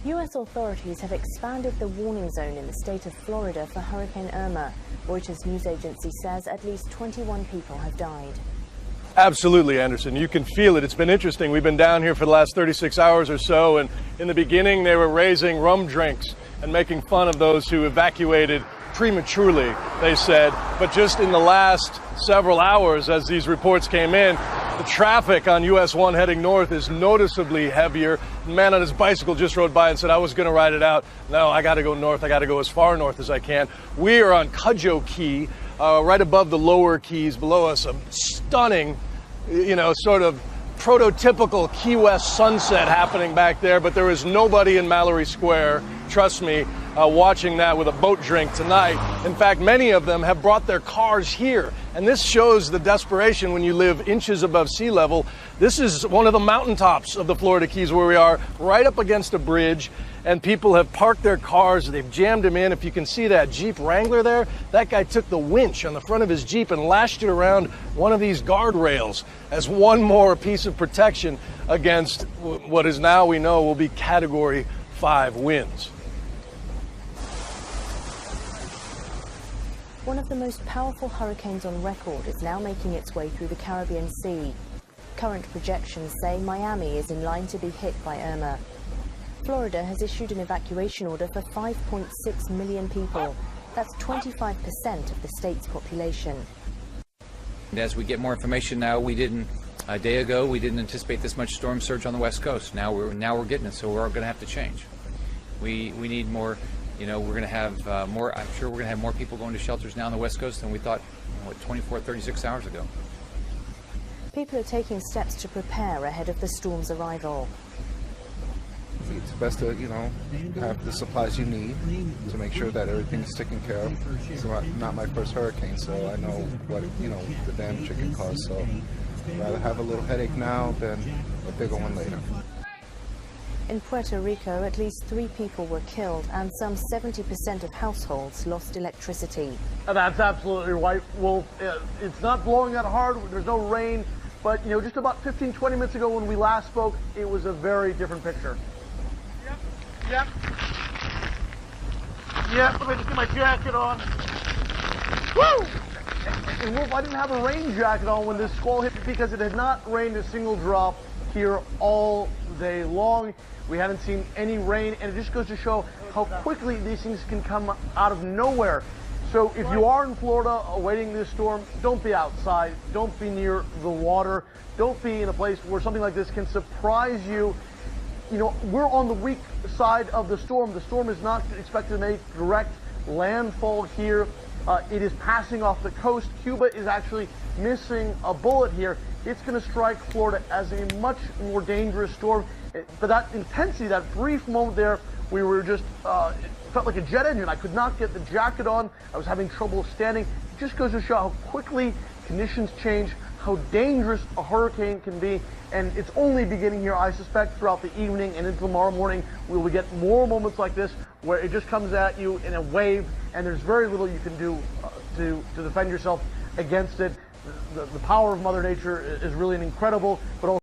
U.S. authorities have expanded the warning zone in the state of Florida for Hurricane Irma. Reuters news agency says at least 21 people have died. Absolutely, Anderson. You can feel it. It's been interesting. We've been down here for the last 36 hours or so, and in the beginning they were raising rum drinks and making fun of those who evacuated prematurely, they said. But just in the last several hours, as these reports came in, the traffic on US 1 heading north is noticeably heavier. The man on his bicycle just rode by and said, I was going to ride it out. No, I got to go north. I got to go as far north as I can. We are on Cudjoe Key, right above the lower keys. Below us, a stunning, sort of prototypical Key West sunset happening back there. But there is nobody in Mallory Square, trust me, watching that with a boat drink tonight. In fact, many of them have brought their cars here. And this shows the desperation when you live inches above sea level. This is one of the mountaintops of the Florida Keys where we are, right up against a bridge. And people have parked their cars. They've jammed them in. If you can see that Jeep Wrangler there, that guy took the winch on the front of his Jeep and lashed it around one of these guardrails as one more piece of protection against what is now we know will be Category 5 winds. One of the most powerful hurricanes on record is now making its way through the Caribbean Sea. Current projections say Miami is in line to be hit by Irma. Florida has issued an evacuation order for 5.6 million people. That's 25% of the state's population. As we get more information now, a day ago, we didn't anticipate this much storm surge on the West Coast. Now we're getting it, so we're going to have to change. We need more. We're going to have more. I'm sure we're going to have more people going to shelters now on the West Coast than we thought, 24, 36 hours ago. People are taking steps to prepare ahead of the storm's arrival. It's best to, have the supplies you need to make sure that everything's taken care of. It's not my first hurricane, so I know what, the damage it can cause. So I'd rather have a little headache now than a bigger one later. In Puerto Rico, at least 3 people were killed and some 70% of households lost electricity. That's absolutely right, Wolf. It's not blowing that hard. There's no rain. But, just about 15, 20 minutes ago when we last spoke, it was a very different picture. Yep. Let me just get my jacket on. Woo! And Wolf, I didn't have a rain jacket on when this squall hit because it had not rained a single drop here all day long. We hadn't seen any rain, and it just goes to show how quickly these things can come out of nowhere. So if you are in Florida awaiting this storm, don't be outside. Don't be near the water. Don't be in a place where something like this can surprise you. We're on the weak side of the storm. The storm is not expected to make direct landfall here. It is passing off the coast. Cuba is actually missing a bullet here. It's going to strike Florida as a much more dangerous storm. But that intensity, that brief moment there, we were just, it felt like a jet engine. I could not get the jacket on. I was having trouble standing. It just goes to show how quickly conditions change, how dangerous a hurricane can be. And it's only beginning here, I suspect, throughout the evening and into tomorrow morning. We will get more moments like this where it just comes at you in a wave, and there's very little you can do to defend yourself against it. The power of Mother Nature is really incredible, but also